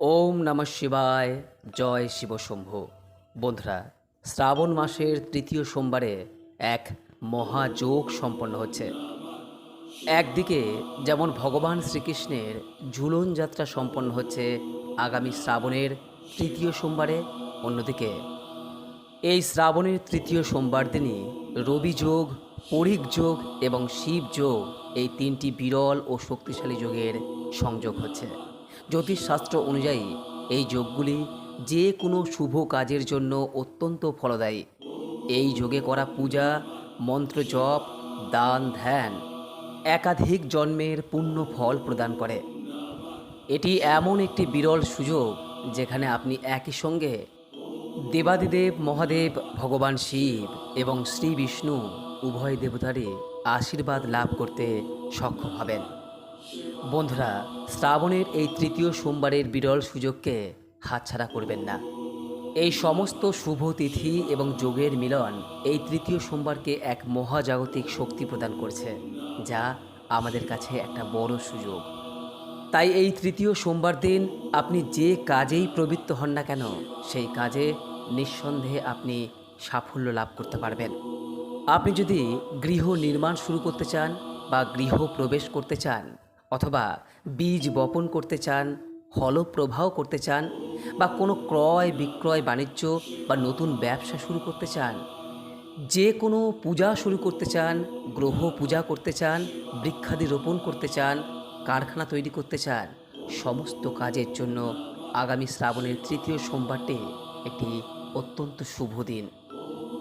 ওম নমঃ শিবায়। জয় শিব শম্ভু। বন্ধুরা, শ্রাবণ মাসের তৃতীয় সোমবারে এক মহাযোগ সম্পন্ন হচ্ছে। একদিকে যেমন ভগবান শ্রীকৃষ্ণের ঝুলন যাত্রা সম্পন্ন হচ্ছে আগামী শ্রাবণের তৃতীয় সোমবারে, অন্যদিকে এই শ্রাবণের তৃতীয় সোমবার দিনই রবি যোগ, পরিক যোগ এবং শিব যোগ, এই তিনটি বিরল ও শক্তিশালী যোগের সংযোগ হচ্ছে। জ্যোতিষশাস্ত্র অনুযায়ী এই যোগগুলি যে কোনো শুভ কাজের জন্য অত্যন্ত ফলদায়ী। এই যোগে করা পূজা, মন্ত্র জপ, দান ধ্যান একাধিক জন্মের পুণ্য ফল প্রদান করে। এটি এমন একটি বিরল সুযোগ যেখানে আপনি একই সঙ্গে দেবাদিদেব মহাদেব ভগবান শিব এবং শ্রী বিষ্ণু উভয় দেবতারই আশীর্বাদ লাভ করতে সক্ষম হবেন। বন্ধুরা, শ্রাবণের এই তৃতীয় সোমবারের বিরল সুযোগকে হাতছাড়া করবেন না। এই সমস্ত শুভ তিথি এবং যোগের মিলন এই তৃতীয় সোমবারকে এক মহাজাগতিক শক্তি প্রদান করছে, যা আমাদের কাছে একটা বড় সুযোগ। তাই এই তৃতীয় সোমবার দিন আপনি যে কাজেই প্রবৃত্ত হন না কেন, সেই কাজে নিঃসন্দেহে আপনি সাফল্য লাভ করতে পারবেন। আপনি যদি গৃহ নির্মাণ শুরু করতে চান বা গৃহ প্রবেশ করতে চান, অথবা বীজ বপন করতে চান, ফলপ্রবাহ করতে চান, বা কোনো ক্রয় বিক্রয় বাণিজ্য বা নতুন ব্যবসা শুরু করতে চান, যে কোনো পূজা শুরু করতে চান, গ্রহ পূজা করতে চান, বৃক্ষাদি রোপণ করতে চান, কারখানা তৈরি করতে চান, সমস্ত কাজের জন্য আগামী শ্রাবণের তৃতীয় সোমবারটি একটি অত্যন্ত শুভ দিন।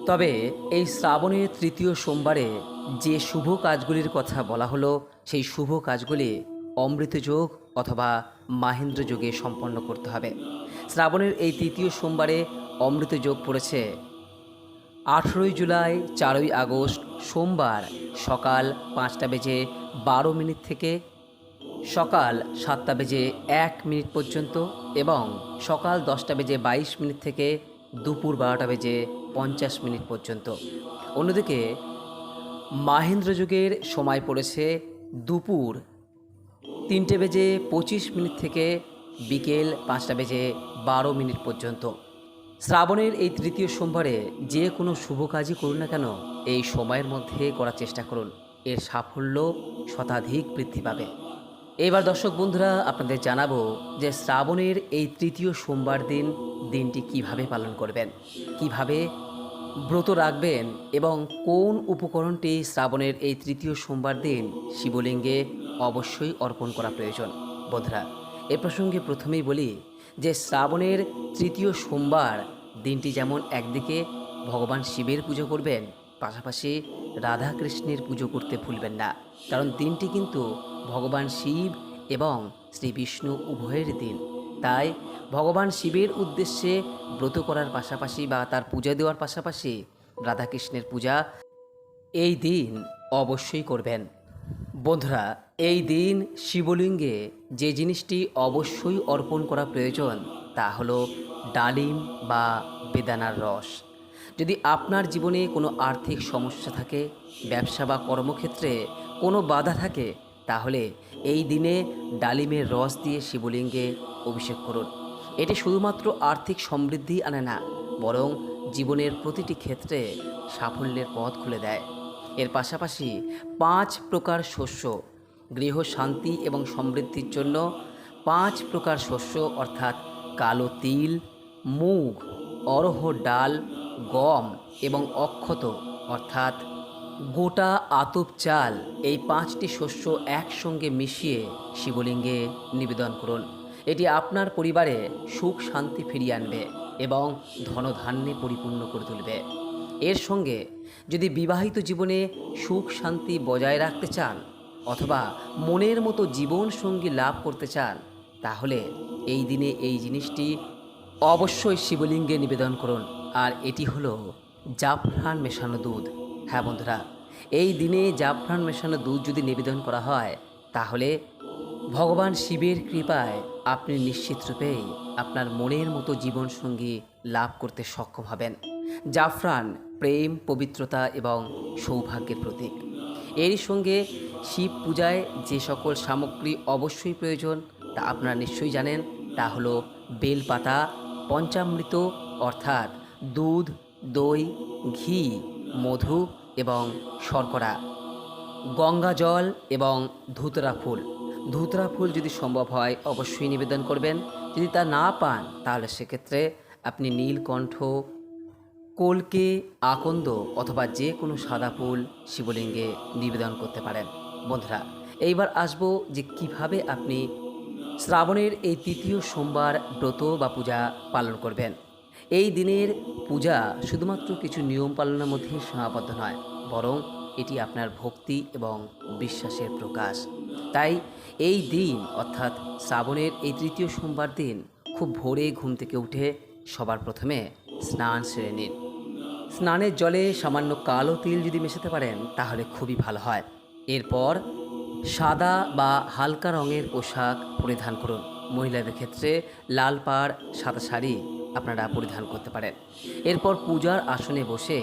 তবে এই শ্রাবণের তৃতীয় সোমবারে যে শুভ কাজগুলির কথা বলা হলো, সেই শুভ কাজগুলি অমৃতযোগ অথবা মাহেন্দ্র যোগে সম্পন্ন করতে হবে। শ্রাবণের এই তৃতীয় সোমবারে অমৃতযোগ পড়েছে 18 জুলাই, 4 আগস্ট সোমবার সকাল 5টা বেজে 12 মিনিট থেকে সকাল 7টা বেজে 1 মিনিট পর্যন্ত এবং সকাল 10টা বেজে 22 মিনিট থেকে দুপুর 12টা বেজে 50 মিনিট পর্যন্ত। অন্যদিকে মাহেন্দ্র যুগের সময় পড়েছে দুপুর 3টে বেজে 25 মিনিট থেকে বিকেল 5টা বেজে 12 মিনিট পর্যন্ত। শ্রাবণের এই তৃতীয় সোমবারে যে কোনো শুভ কাজই করুন না কেন, এই সময়ের মধ্যে করার চেষ্টা করুন, এর সাফল্য শতাধিক বৃদ্ধি পাবে। এবার দর্শক বন্ধুরা, আপনাদের জানাবো যে শ্রাবণের এই তৃতীয় সোমবার দিনটি কিভাবে পালন করবেন, কিভাবে ব্রত রাখবেন এবং কোন উপকরণটি শ্রাবণের এই তৃতীয় সোমবার দিন শিবলিঙ্গে অবশ্যই অর্পণ করা প্রয়োজন। বন্ধুরা, এ প্রসঙ্গে প্রথমেই বলি যে শ্রাবণের তৃতীয় সোমবার দিনটি যেমন একদিকে ভগবান শিবের পুজো করবেন, পাশাপাশি রাধাকৃষ্ণের পুজো করতে ভুলবেন না। কারণ দিনটি কিন্তু ভগবান শিব এবং শ্রী বিষ্ণু উভয়ের দিন। তাই ভগবান শিবের উদ্দেশ্যে ব্রত করার পাশাপাশি বা তার পূজা দেওয়ার পাশাপাশি রাধাকৃষ্ণের পূজা এই দিন অবশ্যই করবেন। বন্ধুরা, এই দিন শিবলিঙ্গে যে জিনিসটি অবশ্যই অর্পণ করা প্রয়োজন তা হলো ডালিম বা বেদানার রস। যদি আপনার জীবনে কোনো আর্থিক সমস্যা থাকে, ব্যবসা বা কর্মক্ষেত্রে কোনো বাধা থাকে, তাহলে এই দিনে ডালিমের রস দিয়ে শিবলিঙ্গে অভিষেক করুন। এটি শুধুমাত্র আর্থিক সমৃদ্ধি আনে না, বরং জীবনের প্রতিটি ক্ষেত্রে সাফল্যের পথ খুলে দেয়। এর পাশাপাশি 5 প্রকার শস্য, গৃহ শান্তি এবং সমৃদ্ধির জন্য 5 প্রকার শস্য অর্থাৎ কালো তিল, মুগ, অরহর ডাল, গম এবং অক্ষত অর্থাৎ গোটা আতপ চাল, এই 5টি শস্য একসঙ্গে মিশিয়ে শিবলিঙ্গে নিবেদন করুন। এটি আপনার পরিবারে সুখ শান্তি ফিরিয়ে আনবে এবং ধনধান্যে পরিপূর্ণ করে তুলবে। এর সঙ্গে যদি বিবাহিত জীবনে সুখ শান্তি বজায় রাখতে চান অথবা মনের মতো জীবন সঙ্গী লাভ করতে চান, তাহলে এই দিনে এই জিনিসটি অবশ্যই শিবলিঙ্গে নিবেদন করুন। আর এটি হলো জাফরান মেশানো দুধ। হ্যাঁ বন্ধুরা, এই দিনে জাফরান মেশানো দুধ যদি নিবেদন করা হয়, তাহলে ভগবান শিবের কৃপায় আপনি নিশ্চিতরূপেই আপনার মনের মতো জীবনসঙ্গী লাভ করতে সক্ষম হবেন। জাফরান প্রেম, পবিত্রতা এবং সৌভাগ্যের প্রতীক। এরই সঙ্গে শিব পূজায় যে সকল সামগ্রী অবশ্যই প্রয়োজন তা আপনারা নিশ্চয়ই জানেন। তা হলো বেলপাতা, পঞ্চামৃত অর্থাৎ দুধ, দই, ঘি, মধু এবং শর্করা, গঙ্গা জল এবং ধুতরা ফুল। ধুতরা ফুল যদি সম্ভব হয় অবশ্যই নিবেদন করবেন। যদি তা না পান তাহলে সেক্ষেত্রে আপনি নীলকণ্ঠ, কলকে, আকন্দ অথবা যে কোনো সাদা ফুল শিবলিঙ্গে নিবেদন করতে পারেন। বন্ধুরা, এইবার আসবো যে কিভাবে আপনি শ্রাবণের এই তৃতীয় সোমবার ব্রত বা পূজা পালন করবেন। এই দিনের পূজা শুধুমাত্র কিছু নিয়ম পালনের মধ্যে সীমাবদ্ধ নয়, বরং এটি আপনার ভক্তি এবং বিশ্বাসের প্রকাশ। তাই এই দিন অর্থাৎ শ্রাবণের এই তৃতীয় সোমবার দিন খুব ভোরে ঘুম থেকে উঠে সবার প্রথমে স্নান সেরে নিন। স্নানের জলে সামান্য কালো তিল যদি মেশাতে পারেন তাহলে খুবই ভালো হয়। এরপর সাদা বা হালকা রঙের পোশাক পরিধান করুন। মহিলাদের ক্ষেত্রে লাল পাড় সাদা শাড়ি আপনারা পরিধান করতে পারেন। এরপর পূজার আসনে বসে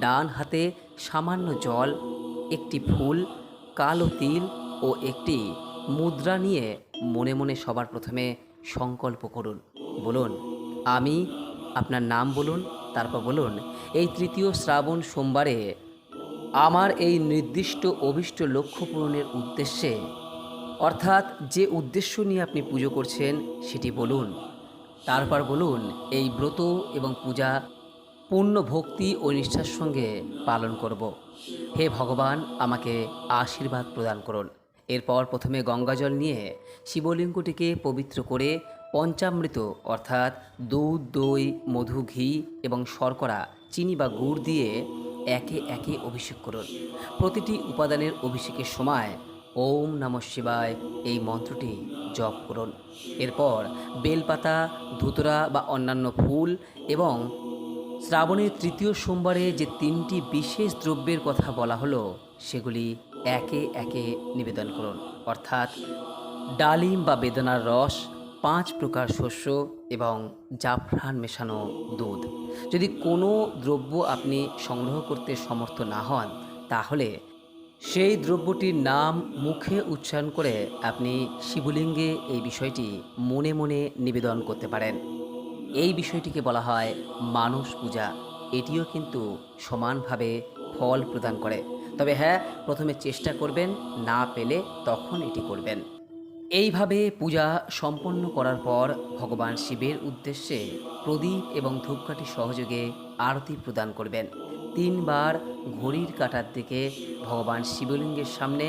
ডান হাতে সামান্য জল, একটি ফুল, কালো তিল ও একটি মুদ্রা নিয়ে মনে মনে সবার প্রথমে সংকল্প করুন। বলুন, আমি, আপনার নাম বলুন, তারপর বলুন, এই তৃতীয় শ্রাবণ সোমবারে আমার এই নির্দিষ্ট অভীষ্ট লক্ষ্য পূরণের উদ্দেশ্যে, অর্থাৎ যে উদ্দেশ্য নিয়ে আপনি পুজো করছেন সেটি বলুন। তারপর বলুন, এই ব্রত এবং পূজা পূর্ণ ভক্তি ও নিষ্ঠার সঙ্গে পালন করব। হে ভগবান, আমাকে আশীর্বাদ প্রদান করুন। এরপর প্রথমে গঙ্গাজল নিয়ে শিবলিঙ্গটিকে পবিত্র করে পঞ্চামৃত অর্থাৎ দুধ, দই, মধু, ঘি এবং শর্করা, চিনি বা গুড় দিয়ে একে একে অভিষেক করুন। প্রতিটি উপাদানের অভিষেকের সময় ওম নমঃ শিবায় এই মন্ত্রটি জপ করুন। এরপর বেলপাতা, ধুতরা বা অন্যান্য ফুল এবং শ্রাবণের তৃতীয় সোমবারে যে তিনটি বিশেষ দ্রব্যের কথা বলা হলো সেগুলি একে একে নিবেদন করুন, অর্থাৎ ডালিম বা বেদনার রস, 5 প্রকার শস্য এবং জাফরান মেশানো দুধ। যদি কোনো দ্রব্য আপনি সংগ্রহ করতে সমর্থ না হন তাহলে সেই দ্রব্যটির নাম মুখে উচ্চারণ করে আপনি শিবলিঙ্গে এই বিষয়টি মনে মনে নিবেদন করতে পারেন। এই বিষয়টিকে বলা হয় মানস পূজা। এটিও কিন্তু সমানভাবে ফল প্রদান করে। তবে হ্যাঁ, প্রথমে চেষ্টা করবেন, না পেলে তখন এটি করবেন। এইভাবে পূজা সম্পন্ন করার পর ভগবান শিবের উদ্দেশ্যে প্রদীপ এবং ধূপকাঠি সহযোগে আরতি প্রদান করবেন। 3 বার ঘড়ির কাঁটার দিকে ভগবান শিবলিঙ্গের সামনে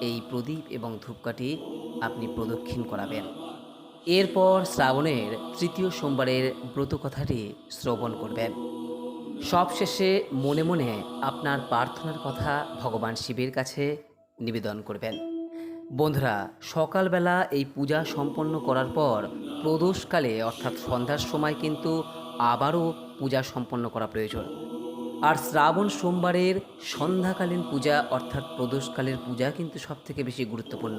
এই প্রদীপ এবং ধূপকাঠি আপনি প্রদক্ষিণ করাবেন। এরপর শ্রাবণের তৃতীয় সোমবারের ব্রতকথাটি শ্রবণ করবেন। সবশেষে মনে মনে আপনার প্রার্থনার কথা ভগবান শিবের কাছে নিবেদন করবেন। বন্ধুরা, সকালবেলা এই পূজা সম্পন্ন করার পর প্রদোষকালে অর্থাৎ সন্ধ্যার সময় কিন্তু আবারও পূজা সম্পন্ন করা প্রয়োজন। আর শ্রাবণ সোমবারের সন্ধ্যাকালীন পূজা অর্থাৎ প্রদোষকালের পূজা কিন্তু সবথেকে বেশি গুরুত্বপূর্ণ।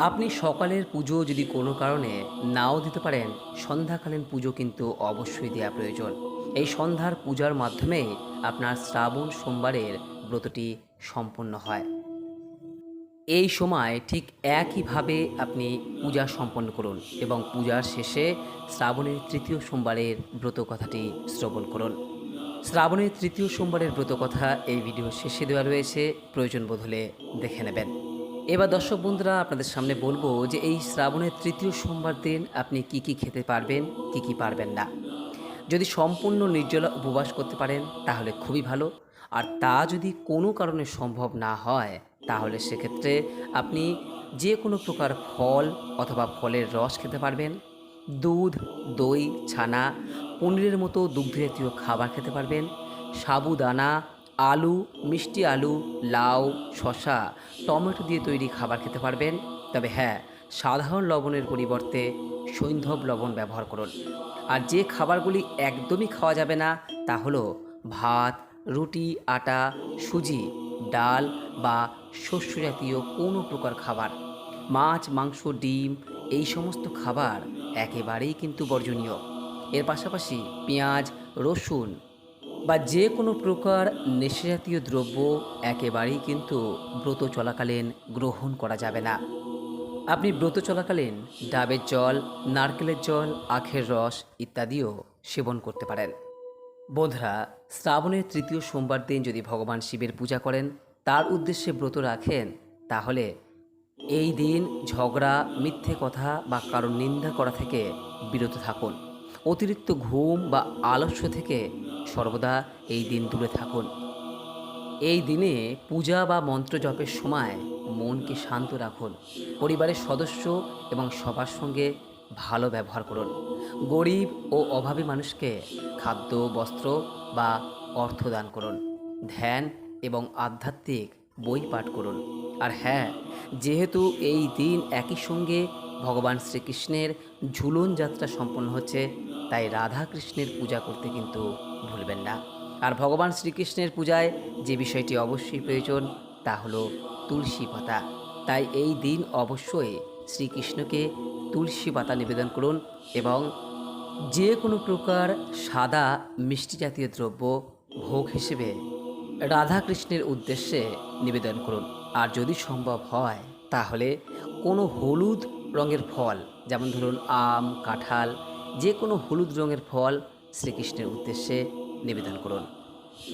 আপনি সকালের পুজো যদি কোনো কারণে নাও দিতে পারেন, সন্ধ্যাকালীন পুজো কিন্তু অবশ্যই দেওয়া প্রয়োজন। এই সন্ধ্যার পূজার মাধ্যমে আপনার শ্রাবণ সোমবারের ব্রতটি সম্পন্ন হয়। এই সময় ঠিক একইভাবে আপনি পূজা সম্পন্ন করুন এবং পূজার শেষে শ্রাবণের তৃতীয় সোমবারের ব্রত কথাটি শ্রবণ করুন। শ্রাবণের তৃতীয় সোমবারের ব্রত কথা এই ভিডিও শেষে দেওয়া রয়েছে, প্রয়োজন বোধ হলে দেখে নেবেন। এবার দর্শক বন্ধুরা, আপনাদের সামনে বলবো যে এই শ্রাবণের তৃতীয় সোমবার দিন আপনি কি কি খেতে পারবেন, কি কি পারবেন না। যদি সম্পূর্ণ নির্জলা উপবাস করতে পারেন তাহলে খুবই ভালো। আর তা যদি কোনো কারণে সম্ভব না হয় তাহলে সেক্ষেত্রে আপনি যে কোনো প্রকার ফল অথবা ফলের রস খেতে পারবেন। দুধ, দই, ছানা, পনিরের মতো দুগ্ধজাতীয় খাবার খেতে পারবেন। সাবুদানা, আলু, মিষ্টি আলু, লাউ, শসা, টমেটো দিয়ে তৈরি খাবার খেতে পারবেন। তবে হ্যাঁ, সাধারণ লবণের পরিবর্তে সৈন্ধব লবণ ব্যবহার করুন। আর যে খাবারগুলি একদমই খাওয়া যাবে না তা হলো ভাত, রুটি, আটা, সুজি, ডাল বা শস্য জাতীয় কোনো প্রকার খাবার। মাছ, মাংস, ডিম এই সমস্ত খাবার একেবারেই কিন্তু বর্জনীয়। এর পাশাপাশি পেঁয়াজ, রসুন বা যে কোনো প্রকার নেশাজাতীয় দ্রব্য একেবারেই কিন্তু ব্রত চলাকালীন গ্রহণ করা যাবে না। আপনি ব্রত চলাকালীন ডাবের জল, নারকেলের জল, আখের রস ইত্যাদিও সেবন করতে পারেন। বন্ধুরা, শ্রাবণের তৃতীয় সোমবার দিন যদি ভগবান শিবের পূজা করেন, তার উদ্দেশ্যে ব্রত রাখেন, তাহলে এই দিন ঝগড়া, মিথ্যে কথা বা কারোর নিন্দা করা থেকে বিরত থাকুন। অতিরিক্ত ঘুম বা আলস্য থেকে সর্বদা এই দিন দূরে থাকুন। এই দিনে পূজা বা মন্ত্র জপের সময় মনকে শান্ত রাখুন। পরিবারের সদস্য এবং সবার সঙ্গে ভালো ব্যবহার করুন। গরিব ও অভাবী মানুষকে খাদ্য, বস্ত্র বা অর্থ দান করুন। ধ্যান এবং আধ্যাত্মিক বই পাঠ করুন। আর হ্যাঁ, যেহেতু এই দিন একই সঙ্গে ভগবান শ্রীকৃষ্ণের ঝুলন যাত্রা সম্পন্ন হচ্ছে, তাই রাধা কৃষ্ণের পূজা করতে কিন্তু ভুলবেন না। আর ভগবান শ্রীকৃষ্ণের পূজায় যে বিষয়টি অবশ্যই প্রয়োজন, তা হলো তুলসী পাতা। তাই এই দিন অবশ্যই শ্রীকৃষ্ণকে তুলসী পাতা নিবেদন করুন এবং যে কোনো প্রকার সাদা মিষ্টি জাতীয় দ্রব্য ভোগ হিসেবে রাধাকৃষ্ণের উদ্দেশ্যে নিবেদন করুন। আর যদি সম্ভব হয় তাহলে কোনো হলুদ রঙের ফল, যেমন ধরুন আম, কাঁঠাল, যে কোনো হলুদ রঙের ফল শ্রীকৃষ্ণের উদ্দেশ্যে নিবেদন করুন।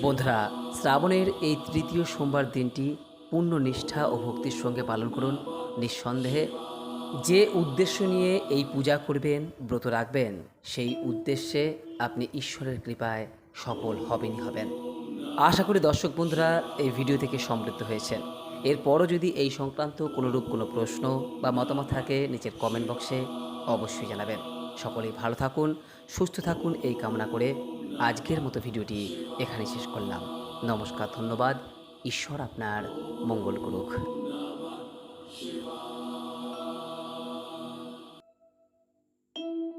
বন্ধুরা, শ্রাবণের এই তৃতীয় সোমবার দিনটি পূর্ণ নিষ্ঠা ও ভক্তির সঙ্গে পালন করুন। নিঃসন্দেহে যে উদ্দেশ্য নিয়ে এই পূজা করবেন, ব্রত রাখবেন, সেই উদ্দেশ্যে আপনি ঈশ্বরের কৃপায় সফল হবেনই হবেন। আশা করি দর্শক বন্ধুরা এই ভিডিও থেকে সমৃদ্ধ হয়েছেন। এরপরও যদি এই সংক্রান্ত কোনোরূপ কোনো প্রশ্ন বা মতামত থাকে, নিচের কমেন্ট বক্সে অবশ্যই জানাবেন। সকলেই ভালো থাকুন, সুস্থ থাকুন এই কামনা করে আজকের মতো ভিডিওটি এখানে শেষ করলাম। নমস্কার, ধন্যবাদ। ঈশ্বর আপনার মঙ্গল করুক।